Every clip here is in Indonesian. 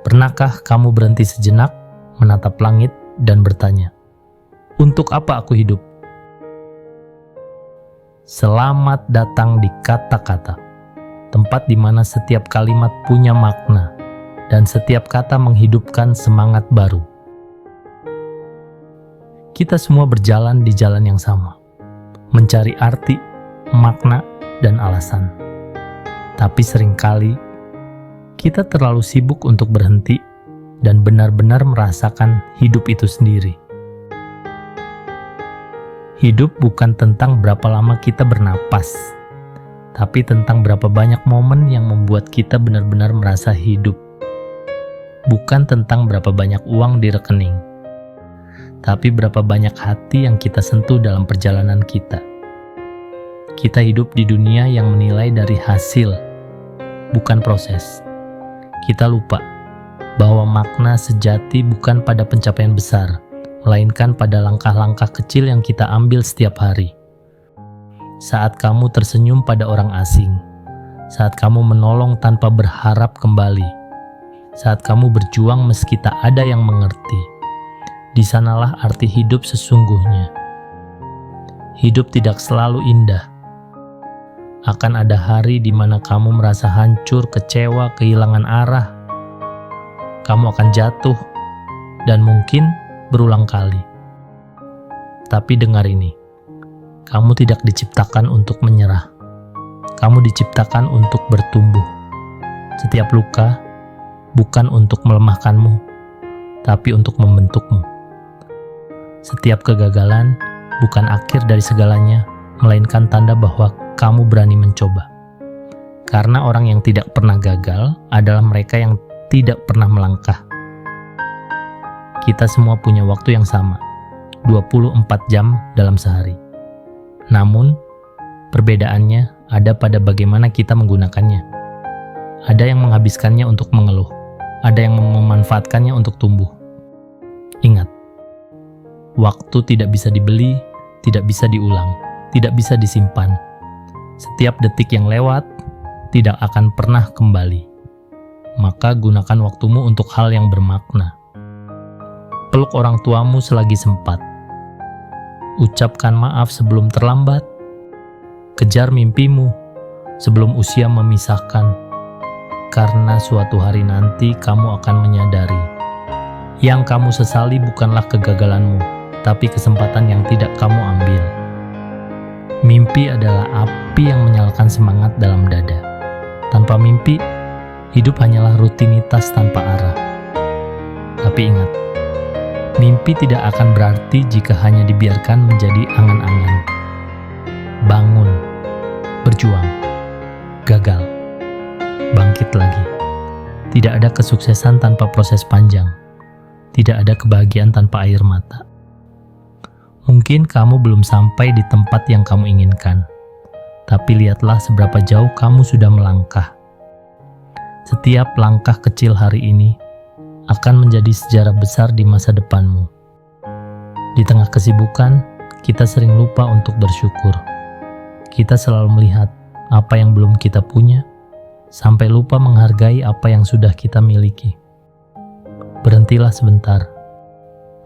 Pernahkah kamu berhenti sejenak, menatap langit, dan bertanya, "Untuk apa aku hidup?" Selamat datang di Kata-Kata, tempat di mana setiap kalimat punya makna, dan setiap kata menghidupkan semangat baru. Kita semua berjalan di jalan yang sama, mencari arti, makna, dan alasan. Tapi seringkali, kita terlalu sibuk untuk berhenti dan benar-benar merasakan hidup itu sendiri. Hidup bukan tentang berapa lama kita bernapas, tapi tentang berapa banyak momen yang membuat kita benar-benar merasa hidup. Bukan tentang berapa banyak uang di rekening, tapi berapa banyak hati yang kita sentuh dalam perjalanan kita. Kita hidup di dunia yang menilai dari hasil, bukan proses. Kita lupa bahwa makna sejati bukan pada pencapaian besar, melainkan pada langkah-langkah kecil yang kita ambil setiap hari. Saat kamu tersenyum pada orang asing, saat kamu menolong tanpa berharap kembali, saat kamu berjuang meski tak ada yang mengerti, di sanalah arti hidup sesungguhnya. Hidup tidak selalu indah. Akan ada hari di mana kamu merasa hancur, kecewa, kehilangan arah. Kamu akan jatuh, dan mungkin berulang kali. Tapi dengar ini, kamu tidak diciptakan untuk menyerah. Kamu diciptakan untuk bertumbuh. Setiap luka bukan untuk melemahkanmu, tapi untuk membentukmu. Setiap kegagalan bukan akhir dari segalanya, melainkan tanda bahwa kamu berani mencoba. Karena orang yang tidak pernah gagal adalah mereka yang tidak pernah melangkah. Kita semua punya waktu yang sama, 24 jam dalam sehari. Namun, perbedaannya ada pada bagaimana kita menggunakannya. Ada yang menghabiskannya untuk mengeluh, ada yang memanfaatkannya untuk tumbuh. Ingat, waktu tidak bisa dibeli, tidak bisa diulang, tidak bisa disimpan. Setiap detik yang lewat tidak akan pernah kembali. Maka gunakan waktumu untuk hal yang bermakna. Peluk orang tuamu selagi sempat. Ucapkan maaf sebelum terlambat. Kejar mimpimu sebelum usia memisahkan. Karena suatu hari nanti kamu akan menyadari, yang kamu sesali bukanlah kegagalanmu, tapi kesempatan yang tidak kamu ambil. Mimpi adalah api yang menyalakan semangat dalam dada. Tanpa mimpi, hidup hanyalah rutinitas tanpa arah. Tapi ingat, mimpi tidak akan berarti jika hanya dibiarkan menjadi angan-angan. Bangun, berjuang, gagal, bangkit lagi. Tidak ada kesuksesan tanpa proses panjang. Tidak ada kebahagiaan tanpa air mata. Mungkin kamu belum sampai di tempat yang kamu inginkan, tapi lihatlah seberapa jauh kamu sudah melangkah. Setiap langkah kecil hari ini akan menjadi sejarah besar di masa depanmu. Di tengah kesibukan, kita sering lupa untuk bersyukur. Kita selalu melihat apa yang belum kita punya, sampai lupa menghargai apa yang sudah kita miliki. Berhentilah sebentar,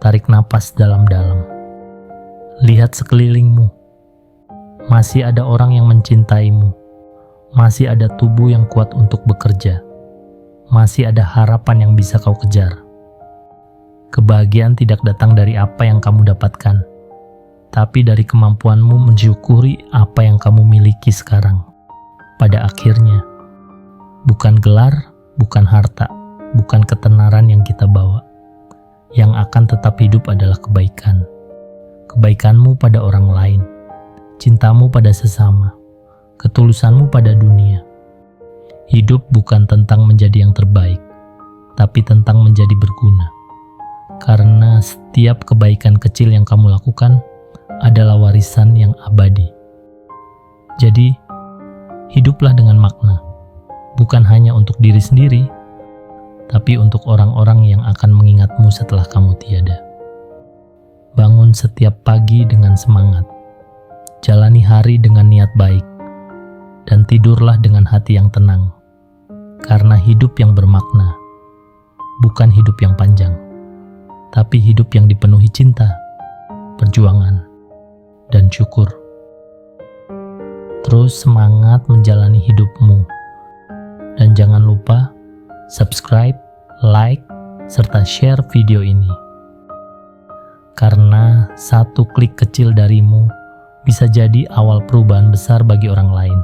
tarik napas dalam-dalam. Lihat sekelilingmu, masih ada orang yang mencintaimu, masih ada tubuh yang kuat untuk bekerja, masih ada harapan yang bisa kau kejar. Kebahagiaan tidak datang dari apa yang kamu dapatkan, tapi dari kemampuanmu mensyukuri apa yang kamu miliki sekarang. Pada akhirnya, bukan gelar, bukan harta, bukan ketenaran yang kita bawa. Yang akan tetap hidup adalah kebaikan. Kebaikanmu pada orang lain, cintamu pada sesama, ketulusanmu pada dunia. Hidup bukan tentang menjadi yang terbaik, tapi tentang menjadi berguna. Karena setiap kebaikan kecil yang kamu lakukan adalah warisan yang abadi. Jadi, hiduplah dengan makna, bukan hanya untuk diri sendiri, tapi untuk orang-orang yang akan mengingatmu setelah kamu tiada. Bangun setiap pagi dengan semangat, jalani hari dengan niat baik, dan tidurlah dengan hati yang tenang, karena hidup yang bermakna bukan hidup yang panjang, tapi hidup yang dipenuhi cinta, perjuangan, dan syukur. Terus semangat menjalani hidupmu. Dan jangan lupa subscribe, like, serta share video ini. Karena satu klik kecil darimu bisa jadi awal perubahan besar bagi orang lain.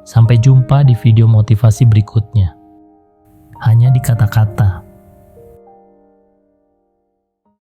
Sampai jumpa di video motivasi berikutnya. Hanya di kata-kata.